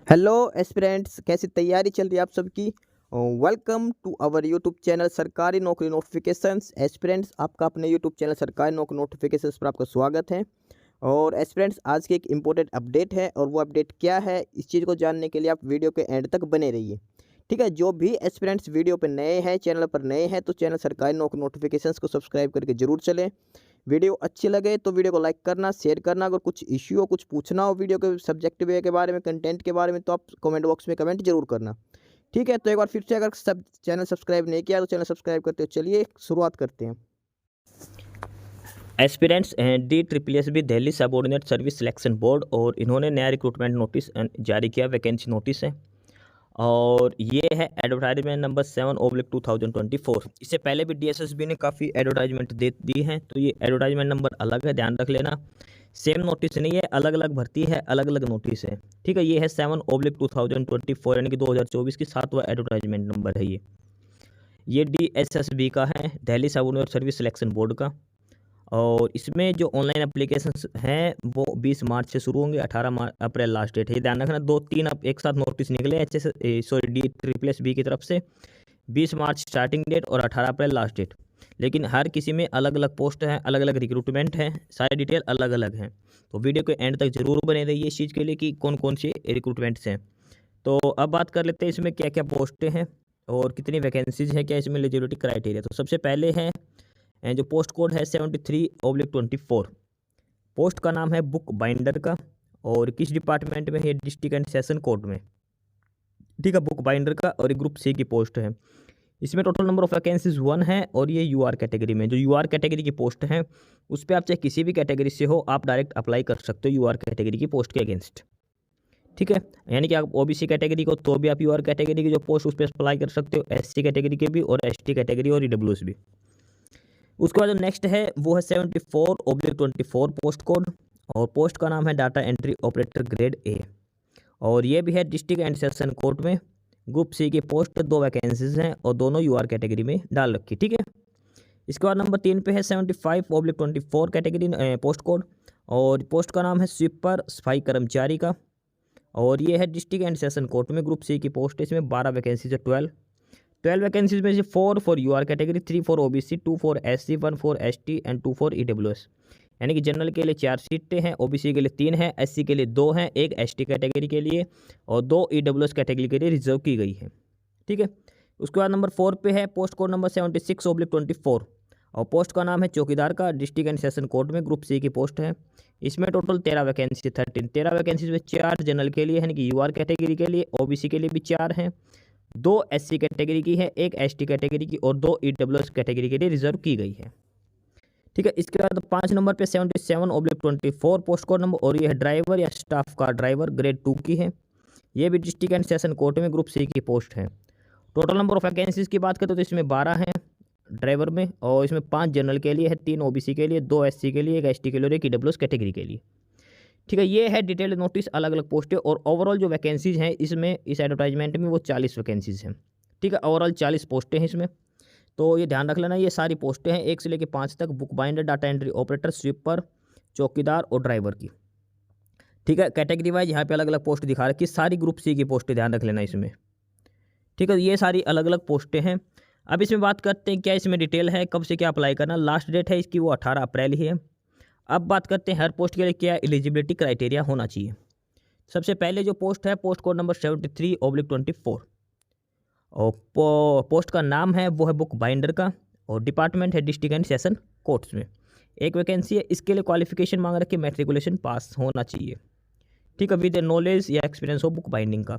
Hello aspirants, कैसी तैयारी चल रही है आप सबकी। Welcome to our YouTube channel Sarkari Naukri notifications. Aspirants, आपका अपने YouTube channel Sarkari Naukri notifications पर आपका स्वागत है। और एस्पिरेंट्स, आज की एक इम्पोर्टेंट अपडेट है और वो अपडेट क्या है, इस चीज़ को जानने के लिए आप वीडियो के एंड तक बने रहिए। ठीक है, जो भी एस्पिरेंट्स वीडियो पर नए हैं, चैनल पर नए हैं, तो चैनल सरकारी नौकरी नोटिफिकेशंस को सब्सक्राइब करके जरूर चलें। वीडियो अच्छी लगे तो वीडियो को लाइक करना, शेयर करना। अगर कुछ इश्यू हो, कुछ पूछना हो वीडियो के सब्जेक्ट वे के बारे में, कंटेंट के बारे में, तो आप कमेंट बॉक्स में कमेंट जरूर करना। ठीक है, तो एक बार फिर से, अगर सब चैनल सब्सक्राइब नहीं किया तो चैनल सब्सक्राइब करते हो। चलिए शुरुआत करते हैं। Aspirants DSSB Delhi subordinate service selection board, और इन्होंने नया रिक्रूटमेंट नोटिस जारी किया, वैकेंसी नोटिस है। और ये है एडवर्टाइजमेंट नंबर 7/2024। इससे पहले भी DSSB ने काफ़ी एडवर्टाइजमेंट दे दी हैं, तो ये एडवर्टाइजमेंट नंबर अलग है, ध्यान रख लेना। सेम नोटिस नहीं है, अलग अलग भर्ती है, अलग अलग नोटिस है। ठीक है, ये है 7/2024, यानी कि 2024 की 7वां एडवर्टाइजमेंट नंबर है ये DSSB का है, Delhi subordinate service selection board का। और इसमें जो ऑनलाइन एप्लीकेशंस हैं वो 20 मार्च से शुरू होंगे, 18 अप्रैल लास्ट डेट है। ये ध्यान रखना, 2-3 अब एक साथ नोटिस निकले DSSB की तरफ से। 20 मार्च स्टार्टिंग डेट और 18 अप्रैल लास्ट डेट। लेकिन हर किसी में अलग अलग पोस्ट हैं, अलग अलग रिक्रूटमेंट हैं, सारी डिटेल अलग अलग हैं। तो वीडियो के एंड तक जरूर बने रहिए इस चीज़ के लिए कि कौन कौन से रिक्रूटमेंट्स हैं। तो अब बात कर लेते हैं इसमें क्या क्या पोस्टें हैं और कितनी वैकेंसीज हैं, क्या इसमें एलिजिबिलिटी क्राइटेरिया। तो सबसे पहले है जो पोस्ट कोड है 73/24। पोस्ट का नाम है बुक बाइंडर का, और किस डिपार्टमेंट में है, डिस्ट्रिक्ट एंड सेशन कोर्ट में। ठीक है, बुक बाइंडर का, और ये ग्रुप सी की पोस्ट है। इसमें टोटल नंबर ऑफ वैकेंसीज 1 है, और ये यूआर कैटेगरी में, जो यूआर कैटेगरी की पोस्ट है उस पर आप चाहे किसी भी कैटेगरी से हो, आप डायरेक्ट अप्लाई कर सकते हो यूआर कैटेगरी की पोस्ट के अगेंस्ट। ठीक है, यानी कि आप ओबीसी कैटेगरी को तो भी आप यूआर कैटेगरी की जो पोस्ट उस पर अप्लाई कर सकते हो, एससी कैटेगरी के भी, और एसटी कैटेगरी और ईडब्ल्यूएस भी। उसके बाद जो नेक्स्ट है वो है 74/24 पोस्ट कोड, और पोस्ट का नाम है data entry operator grade A, और ये भी है डिस्ट्रिक्ट एंड सेशन कोर्ट में। ग्रुप सी की पोस्ट 2 वैकेंसीज हैं, और दोनों यूआर कैटेगरी में डाल रखी। ठीक है, इसके बाद नंबर 3 पे है 75/24 कैटेगरी पोस्ट कोड, और पोस्ट का नाम है स्वीपर सफाई कर्मचारी का, और ये है डिस्ट्रिक्ट एंड सेशन कोर्ट में। ग्रुप सी की पोस्ट है, इसमें 12 वैकेंसीज है। 12 वैकेंसीज में से 4 for UR category, 3 for OBC, 2 for SC, 1 for ST and 2 for EWS. यानी कि जनरल के लिए 4 सीटें हैं, ओबीसी के लिए 3 हैं, एससी के लिए 2 हैं, 1 एसटी कैटेगरी के लिए, और 2 ईडब्ल्यूएस कैटेगरी के लिए रिजर्व की गई है। ठीक है, उसके बाद नंबर 4 पे है पोस्ट कोड नंबर 76/24, और पोस्ट का नाम है चौकीदार का, डिस्ट्रिक्ट एंड सेशन कोर्ट में। ग्रुप सी की पोस्ट है। इसमें टोटल 13 वैकेंसी, 13 वैकेंसीज में 4 जनरल के लिए, यानी कि यूआर कैटेगरी के लिए, ओबीसी के लिए भी 4 हैं, 2 एससी कैटेगरी की है, 1 एसटी कैटेगरी की, और 2 ईडब्ल्यूएस कैटेगरी के लिए रिजर्व की गई है। ठीक है, इसके बाद 5 नंबर पे 77/24 पोस्ट कोड नंबर, और ये है ड्राइवर या स्टाफ कार ड्राइवर ग्रेड 2 की है। ये भी डिस्ट्रिक्ट एंड सेशन कोर्ट में ग्रुप सी की पोस्ट है। टोटल नंबर ऑफ वैकेंसीज की बात करें तो इसमें 12 हैं ड्राइवर में, और इसमें 5 जनरल के लिए है, 3 ओबीसी के लिए, 2 एससी के लिए, 1 एसटी के लिए और 1 ईडब्ल्यूएस कैटेगरी के लिए। ठीक है, ये है डिटेल्ड नोटिस, अलग अलग पोस्टें, और ओवरऑल जो वैकेंसीज हैं इसमें, इस एडवर्टाइजमेंट में, वो 40 वैकेंसीज हैं। ठीक है, ओवरऑल 40 पोस्टें हैं इसमें। तो ये ध्यान रख लेना, ये सारी पोस्टें हैं 1 से लेकर 5 तक, book binder, data entry operator, sweeper, चौकीदार और ड्राइवर की। ठीक है, कैटेगरी वाइज यहाँ पे अलग अलग पोस्ट दिखा रखी, सारी ग्रुप सी की पोस्टें, ध्यान रख लेना इसमें। ठीक है, ये सारी अलग अलग पोस्टें हैं। अब इसमें बात करते हैं क्या इसमें डिटेल है, कब से क्या अप्लाई करना। लास्ट डेट है इसकी वो 18 अप्रैल ही है। अब बात करते हैं हर पोस्ट के लिए क्या एलिजिबिलिटी क्राइटेरिया होना चाहिए। सबसे पहले जो पोस्ट है, पोस्ट कोड नंबर 73/24, और पोस्ट का नाम है वो है बुक बाइंडर का, और डिपार्टमेंट है डिस्ट्रिक्ट एंड सेशन कोर्ट्स में। 1 वैकेंसी है, इसके लिए क्वालिफिकेशन मांग रखी, मैट्रिकुलेशन पास होना चाहिए। ठीक है, विद नॉलेज या एक्सपीरियंस हो बुक बाइंडिंग का,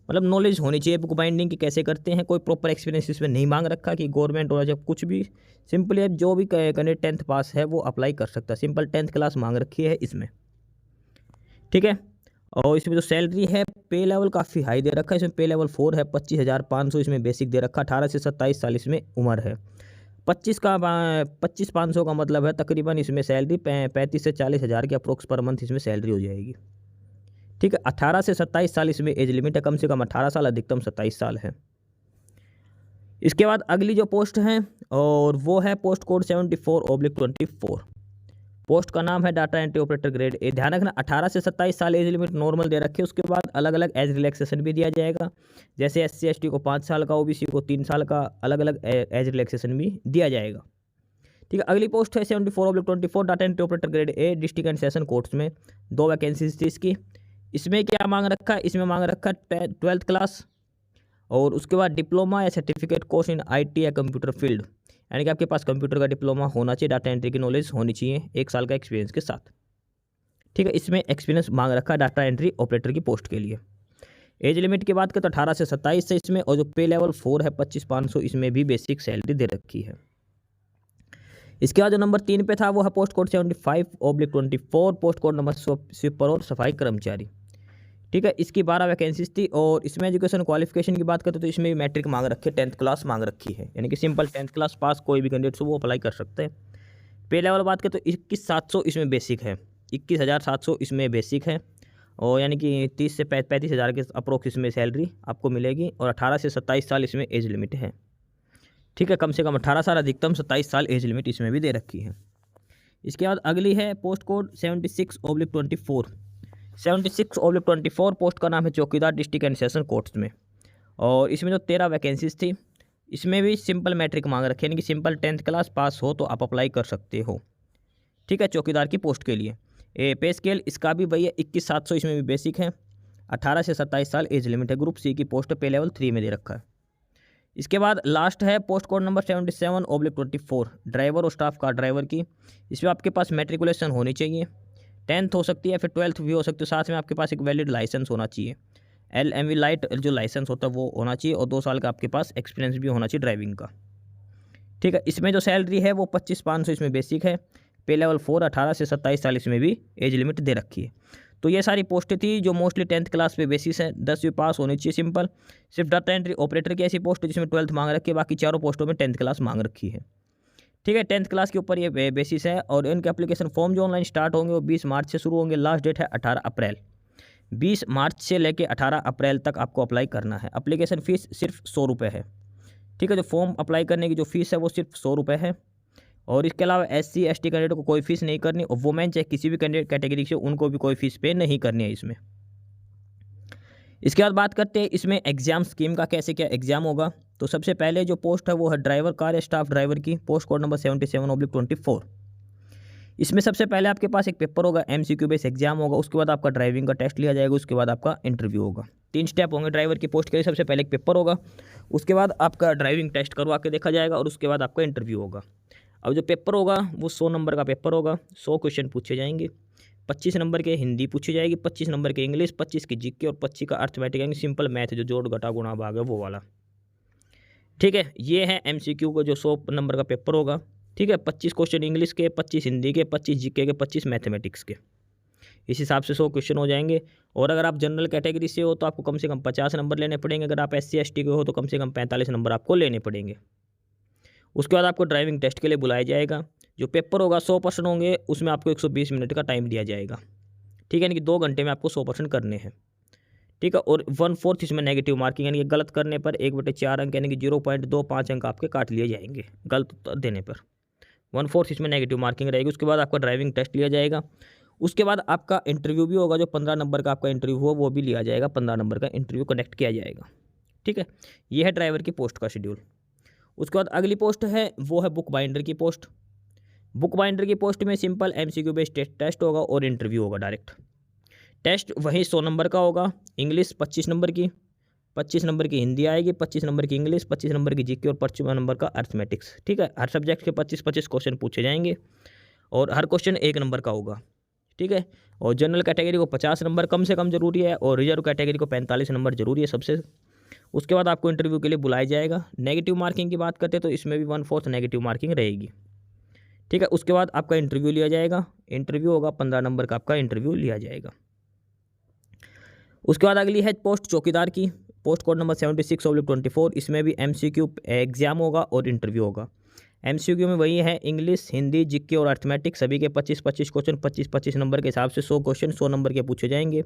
मतलब नॉलेज होनी चाहिए बुक बाइंडिंग की कैसे करते हैं। कोई प्रॉपर एक्सपीरियंस इसमें नहीं मांग रखा कि गवर्नमेंट और जब कुछ भी, सिंपली जो भी कैंडिडेट 10th पास है वो अप्लाई कर सकता है, सिंपल 10th क्लास मांग रखी है इसमें। ठीक है, और इसमें जो सैलरी है, पे लेवल काफ़ी हाई दे रखा है, इसमें पे लेवल 4 है, 25,500 इसमें बेसिक दे रखा, 18 से 27 साल इसमें उम्र है। 25,500 का मतलब है तकरीबन इसमें सैलरी 35 से 40 हज़ार के अप्रोक्स पर मंथ इसमें सैलरी हो जाएगी। ठीक है, 18 से 27 साल इसमें एज लिमिट है, कम से कम 18 साल, अधिकतम 27 साल है। इसके बाद अगली जो पोस्ट है, और वो है पोस्ट कोड 74/24, पोस्ट का नाम है data entry operator grade A. ध्यान रखना 18 से 27 साल एज लिमिट नॉर्मल दे रखे, उसके बाद अलग अलग एज रिलैक्सेशन भी दिया जाएगा। जैसे SC ST को 5 साल का, OBC को 3 साल का अलग अलग एज रिलैक्सेशन भी दिया जाएगा। ठीक है, अगली पोस्ट है 74/24 data entry operator grade A district and session courts में 2 वैकेंसीज थी इसकी। इसमें क्या मांग रखा है, इसमें मांग रखा है 12th क्लास और उसके बाद डिप्लोमा या सर्टिफिकेट कोर्स इन IT या कंप्यूटर फील्ड, यानी कि आपके पास कंप्यूटर का डिप्लोमा होना चाहिए, डाटा एंट्री की नॉलेज होनी चाहिए 1 साल का एक्सपीरियंस के साथ। ठीक है, इसमें एक्सपीरियंस मांग रखा है डाटा एंट्री ऑपरेटर की पोस्ट के लिए। एज लिमिट की बात करें तो 18 से 27 से इसमें, और जो पे लेवल 4 है 25,500, इसमें भी बेसिक सैलरी दे रखी है। इसके बाद जो नंबर 3 पे था वो है post code 75/24 post code number sweeper और सफाई कर्मचारी। ठीक है, इसकी 12 वैकेंसीज थी और इसमें एजुकेशन क्वालिफिकेशन की बात करते तो इसमें भी मैट्रिक मांग रखी है, 10th क्लास मांग रखी है, यानी कि सिंपल 10th क्लास पास कोई भी कैंडिडेट वो अप्लाई कर सकते हैं। पे लेवल बात करें तो 21,700 इसमें बेसिक है, 21,700 इसमें बेसिक है, और यानी कि 30 से 35,000 के अप्रोक्स इसमें सैलरी आपको मिलेगी, और 18 से 27 साल इसमें एज लिमिट है। ठीक है, कम से कम 18 साल, अधिकतम 27 साल एज लिमिट इसमें भी दे रखी है। इसके बाद अगली है पोस्ट कोड 76/24 76/24 पोस्ट का नाम है चौकीदार डिस्ट्रिक्ट एंड सेशन कोर्ट्स में, और इसमें जो 13 वैकेंसीज थी इसमें भी सिंपल मैट्रिक मांग रखे, यानी कि सिंपल 10th क्लास पास हो तो आप अप्लाई कर सकते हो। ठीक है, चौकीदार की पोस्ट के लिए पे स्केल इसका भी भैया 21,700 इसमें भी बेसिक है, 18 से 27 साल एज लिमिट है। ग्रुप C की पोस्ट पे लेवल 3 में दे रखा है। इसके बाद लास्ट है पोस्ट कोड नंबर 77/24 ड्राइवर और स्टाफ कार ड्राइवर की। इसमें आपके पास मैट्रिकुलेशन होनी चाहिए, 10th हो सकती है, फिर 12th भी हो सकती है, साथ में आपके पास एक वैलिड लाइसेंस होना चाहिए, LMV लाइट जो लाइसेंस होता है वो होना चाहिए, और 2 साल का आपके पास एक्सपीरियंस भी होना चाहिए ड्राइविंग का। ठीक है, इसमें जो सैलरी है वो 25,500 इसमें बेसिक है, पे लेवल 4 18 से 27 साल इसमें भी एज लिमिट दे रखी है। तो ये सारी पोस्टें थी जो मोस्टली 10th क्लास पे बेसिस है, 10वीं पास होनी चाहिए सिंपल। सिर्फ डाटा एंट्री ऑपरेटर की ऐसी पोस्ट है जिसमें 12th मांग रखी है, बाकी चारों पोस्टों में 10th क्लास मांग रखी है। ठीक है, 10th क्लास के ऊपर ये बेसिस है, और इनके एप्लीकेशन फॉर्म जो ऑनलाइन स्टार्ट होंगे वो 20 मार्च से शुरू होंगे, लास्ट डेट है 18 अप्रैल। 20 मार्च से लेकर 18 अप्रैल तक आपको अप्लाई करना है। एप्लीकेशन फ़ीस सिर्फ 100 रुपये है। ठीक है, जो फॉर्म अप्लाई करने की जो फीस है वो सिर्फ 100 रुपये है, और इसके अलावा SC ST कैंडिडेट को कोई फीस नहीं करनी, और वुमेन चाहे किसी भी कैंडिडेट कैटेगरी से उनको भी कोई फीस पे नहीं करनी है इसमें। इसके बाद बात करते हैं इसमें एग्जाम स्कीम का, कैसे क्या एग्जाम होगा। तो सबसे पहले जो पोस्ट है वो है ड्राइवर कार या स्टाफ ड्राइवर की, पोस्ट कोड नंबर 77/24। इसमें सबसे पहले आपके पास एक पेपर होगा, MCQ बेस एग्जाम होगा, उसके बाद आपका ड्राइविंग का टेस्ट लिया जाएगा, उसके बाद आपका इंटरव्यू होगा। 3 स्टेप होंगे ड्राइवर की पोस्ट के लिए। सबसे पहले एक पेपर होगा, उसके बाद आपका ड्राइविंग टेस्ट करवा के देखा जाएगा, और उसके बाद आपका इंटरव्यू होगा। अब जो पेपर होगा वो 100 नंबर का पेपर होगा, 100 क्वेश्चन पूछे जाएंगे, 25 नंबर के हिंदी पूछी जाएगी, 25 नंबर के इंग्लिश, 25 की जीके और 25 का अर्थमेटिक, यानी सिंपल मैथ जो जोड़ घटा गुणा भाग है वो वाला। ठीक है, ये है MCQ का जो 100 नंबर का पेपर होगा। ठीक है, 25 क्वेश्चन इंग्लिश के, 25 हिंदी के, 25 जीके के, 25 मैथमेटिक्स के, इस हिसाब से 100 क्वेश्चन हो जाएंगे। और अगर आप जनरल कैटेगरी से हो तो आपको कम से कम 50 नंबर लेने पड़ेंगे, अगर आप SC ST के हो तो कम से कम 45 नंबर आपको लेने पड़ेंगे। उसके बाद आपको ड्राइविंग टेस्ट के लिए बुलाया जाएगा। जो पेपर होगा 100% होंगे, उसमें आपको 120 मिनट का टाइम दिया जाएगा। ठीक है, यानी कि 2 घंटे में आपको 100% करने हैं। ठीक है, और 1/4 इसमें नेगेटिव मार्किंग, यानी कि गलत करने पर 1/4 अंक यानी कि 0.25 अंक आपके काट लिए जाएंगे गलत उत्तर देने पर। 1/4 इसमें नेगेटिव मार्किंग रहेगी। उसके बाद आपका ड्राइविंग टेस्ट लिया जाएगा। उसके बाद आपका इंटरव्यू भी होगा, जो 15 नंबर का आपका इंटरव्यू हो वो भी लिया जाएगा, 15 नंबर का इंटरव्यू कनेक्ट किया जाएगा। ठीक है, ये है ड्राइवर की पोस्ट का शेड्यूल। उसके बाद अगली पोस्ट है वो है बुक बाइंडर की पोस्ट। बुक बाइंडर की पोस्ट में सिंपल MCQ बेस्ड टेस्ट होगा और इंटरव्यू होगा डायरेक्ट। टेस्ट वही 100 नंबर का होगा, इंग्लिश 25 नंबर की, 25 नंबर की हिंदी आएगी, 25 नंबर की इंग्लिश, 25 नंबर की जीके और 25 नंबर का अर्थमेटिक्स। ठीक है, हर सब्जेक्ट के 25-25 क्वेश्चन पूछे जाएंगे, और हर क्वेश्चन 1 नंबर का होगा। ठीक है, और जनरल कैटेगरी को 50 नंबर कम से कम जरूरी है, और रिजर्व कैटेगरी को 45 नंबर जरूरी है सबसे। उसके बाद आपको इंटरव्यू के लिए बुलाया जाएगा। नेगेटिव मार्किंग की बात करते हैं तो इसमें भी 1/4 नेगेटिव मार्किंग रहेगी। ठीक है, उसके बाद आपका इंटरव्यू लिया जाएगा। इंटरव्यू होगा 15 नंबर का आपका इंटरव्यू लिया जाएगा। उसके बाद अगली है पोस्ट चौकीदार की, पोस्ट कोड नंबर 76/24। इसमें भी MCQ एग्जाम होगा और इंटरव्यू होगा। MCQ में वही है इंग्लिश, हिंदी, जीके और अर्थमेटिक, सभी के 25-25 क्वेश्चन 25-25 नंबर के हिसाब से 100 क्वेश्चन 100 नंबर के पूछे जाएंगे।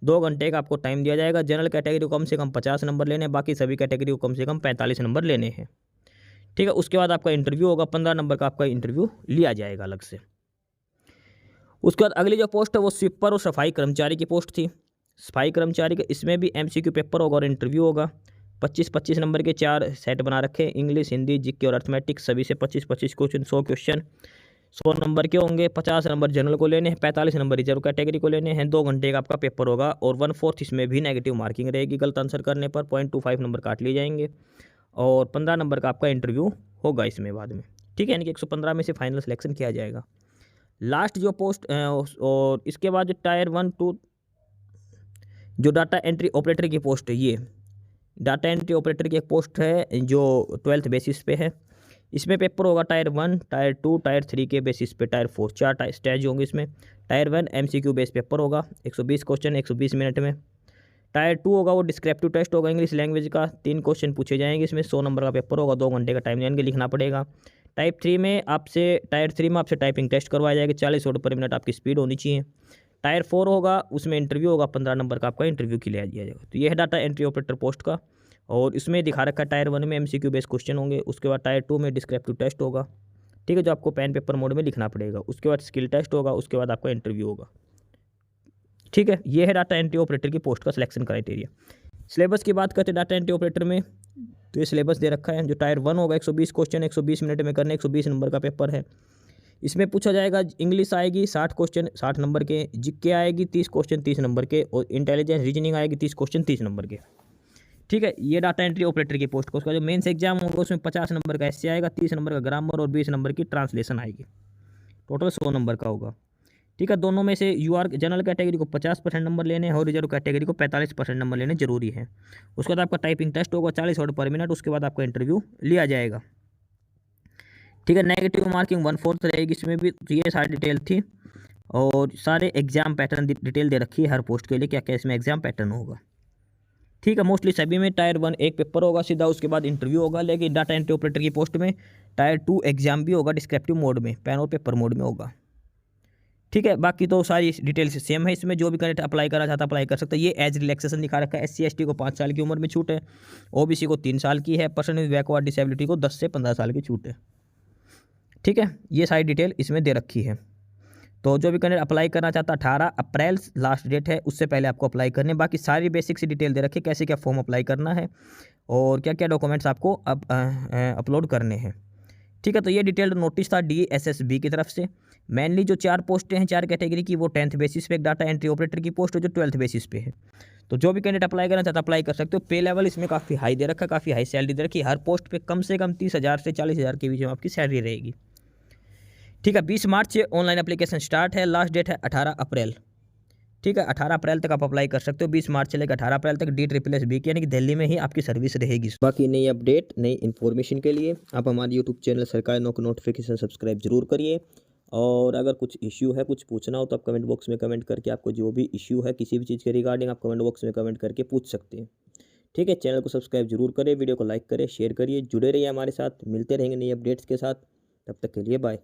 2 घंटे का आपको टाइम दिया जाएगा। जनरल कैटेगरी को कम से कम 50 नंबर लेने हैं, बाकी सभी कैटेगरी को कम से कम 45 नंबर लेने हैं। ठीक है, उसके बाद आपका इंटरव्यू होगा, 15 नंबर का आपका इंटरव्यू लिया जाएगा अलग से। उसके बाद अगली जो पोस्ट है वो स्वीपर और सफाई कर्मचारी की पोस्ट थी। सफाई कर्मचारी का इसमें भी MCQ पेपर होगा और इंटरव्यू होगा। 25-25 नंबर के 4 सेट बना रखे हैं, इंग्लिश, हिंदी, जीके और अर्थमेटिक, सभी से 25-25 क्वेश्चन, 100 क्वेश्चन, 100 नंबर के होंगे। 50 नंबर जनरल को लेने हैं, 45 नंबर रिजर्व कैटेगरी को लेने हैं। 2 घंटे का आपका पेपर होगा और 1/4 इसमें भी नेगेटिव मार्किंग रहेगी। गलत आंसर करने पर 0.25 नंबर काट लिए जाएंगे और 15 नंबर का आपका इंटरव्यू होगा इसमें बाद में। ठीक है, यानी कि 115 में से फाइनल सिलेक्शन किया जाएगा। लास्ट जो पोस्ट और इसके बाद जो टायर 1-2 जो डाटा एंट्री ऑपरेटर की पोस्ट है, ये डाटा एंट्री ऑपरेटर की एक पोस्ट है जो 12th बेसिस पे है। इसमें पेपर होगा टायर 1, टायर 2, टायर 3 के बेसिस पे, टायर 4, 4 स्टेज होंगे इसमें। टायर 1 MCQ बेस पेपर होगा, 120 क्वेश्चन 120 मिनट में। टायर 2 होगा वो डिस्क्रिप्टिव टेस्ट होगा इंग्लिश लैंग्वेज का, 3 क्वेश्चन पूछे जाएंगे इसमें। 100 नंबर का पेपर होगा, 2 घंटे का टाइम जान के लिखना पड़ेगा। टायर 3 में आपसे टाइपिंग टेस्ट करवाया जाएगा, 40 वर्ड पर मिनट आपकी स्पीड होनी चाहिए। टायर 4 होगा, उसमें इंटरव्यू होगा, 15 नंबर का आपका इंटरव्यू के लिए दिया जाएगा। तो ये है डाटा एंट्री ऑपरेटर पोस्ट का। और इसमें दिखा रखा है टायर 1 में MCQ बेस्ड क्वेश्चन होंगे, उसके बाद टायर 2 में डिस्क्रिप्टिव टेस्ट होगा, ठीक है, जो आपको पेन पेपर मोड में लिखना पड़ेगा। उसके बाद स्किल टेस्ट होगा, उसके बाद आपका इंटरव्यू होगा। ठीक है, ये है डाटा एंट्री ऑपरेटर की पोस्ट का सिलेक्शन क्राइटेरिया। सिलेबस की बात करते हैं डाटा एंट्री ऑपरेटर में, तो ये सिलेबस दे रखा है। जो टायर 1 होगा 120 क्वेश्चन 120 मिनट में करने, 120 नंबर का पेपर है। इसमें पूछा जाएगा इंग्लिश आएगी 60 क्वेश्चन 60 नंबर के, जीके आएगी 30 क्वेश्चन 30 नंबर के, और इंटेलिजेंस रीजनिंग आएगी 30 क्वेश्चन 30 नंबर के। ठीक है, ये डाटा एंट्री ऑपरेटर की पोस्ट का। उसका जो मेंस एग्जाम होगा उसमें 50 नंबर का एसए आएगा, 30 नंबर का ग्रामर और 20 नंबर की ट्रांसलेशन आएगी। टोटल 100 नंबर का होगा। ठीक है, दोनों में से UR जनरल कैटेगरी को 50% नंबर लेने हैं और रिजर्व कैटेगरी को 45% नंबर लेने जरूरी है। उसके बाद आपका टाइपिंग टेस्ट होगा 40 वर्ड पर मिनट, उसके बाद आपका इंटरव्यू लिया जाएगा। ठीक है, नेगेटिव मार्किंग 1/4 रहेगी इसमें भी। तो ये सारी डिटेल थी और सारे एग्जाम पैटर्न डिटेल दे रखी है हर पोस्ट के लिए, क्या क्या इसमें एग्जाम पैटर्न होगा। ठीक है, मोस्टली सभी में टायर 1 एक पेपर होगा सीधा, उसके बाद इंटरव्यू होगा। लेकिन डाटा एंट्री ऑपरेटर की पोस्ट में टायर 2 एग्जाम भी होगा, डिस्क्रिप्टिव मोड में, पेन और पेपर मोड में होगा। ठीक है, बाकी तो सारी डिटेल्स सेम है इसमें। जो भी कैंडिडेट अप्लाई करना चाहता है अप्लाई कर सकता है। ये एज रिलैक्सेशन दिखा रखा है। SC ST को 5 साल की उम्र में छूट है, OBC को 3 साल की है, पर्सन विद बैकवर्ड डिसेबिलिटी को 10 से 15 साल की छूट है। ठीक है, ये सारी डिटेल इसमें दे रखी है। तो जो भी कैंडिडेट अप्लाई करना चाहता है 18 अप्रैल लास्ट डेट है, उससे पहले आपको अप्लाई करने। बाकी सारी बेसिक सी डिटेल दे रखी है, कैसे क्या फॉर्म अप्लाई करना है और क्या क्या डॉक्यूमेंट्स आपको अपलोड करने हैं। ठीक है, तो ये डिटेल्ड नोटिस था DSSB की तरफ से। मेनली जो 4 पोस्टें हैं 4 कैटेगरी की, वो 10th बेसिस पे एक डाटा एंट्री ऑपरेटर की पोस्ट है जो 12th बेसिस पे है। तो जो भी कैंडिडेट अप्लाई करना चाहता है अप्लाई कर सकते हो। पे लेवल इसमें काफ़ी हाई दे रखा है, काफ़ी हाई सैलरी दे रखी है। हर पोस्ट पे कम से कम 30,000 से 40,000 के बीच में आपकी सैलरी रहेगी। ठीक है, 20 मार्च से ऑनलाइन एप्लीकेशन स्टार्ट है, लास्ट डेट है 18 अप्रैल। ठीक है, 18 अप्रैल तक आप अप्लाई कर सकते हो। 20 मार्च से लेकर 18 अप्रैल तक DSSB की यानी कि दिल्ली में ही आपकी सर्विस रहेगी। बाकी नई अपडेट नई इन्फॉर्मेशन के लिए आप हमारे यूट्यूब चैनल सरकारी नौकरी नोटिफिकेशन सब्सक्राइब जरूर करिए। और अगर कुछ इश्यू है, कुछ पूछना हो तो आप कमेंट बॉक्स में कमेंट करके आपको जो भी इश्यू है किसी भी चीज़ के रिगार्डिंग आप कमेंट बॉक्स में कमेंट करके पूछ सकते हैं। ठीक है, चैनल को सब्सक्राइब जरूर करें, वीडियो को लाइक करें, शेयर करिए, जुड़े रहिए हमारे साथ। मिलते रहेंगे नई अपडेट्स के साथ, तब तक के लिए बाय।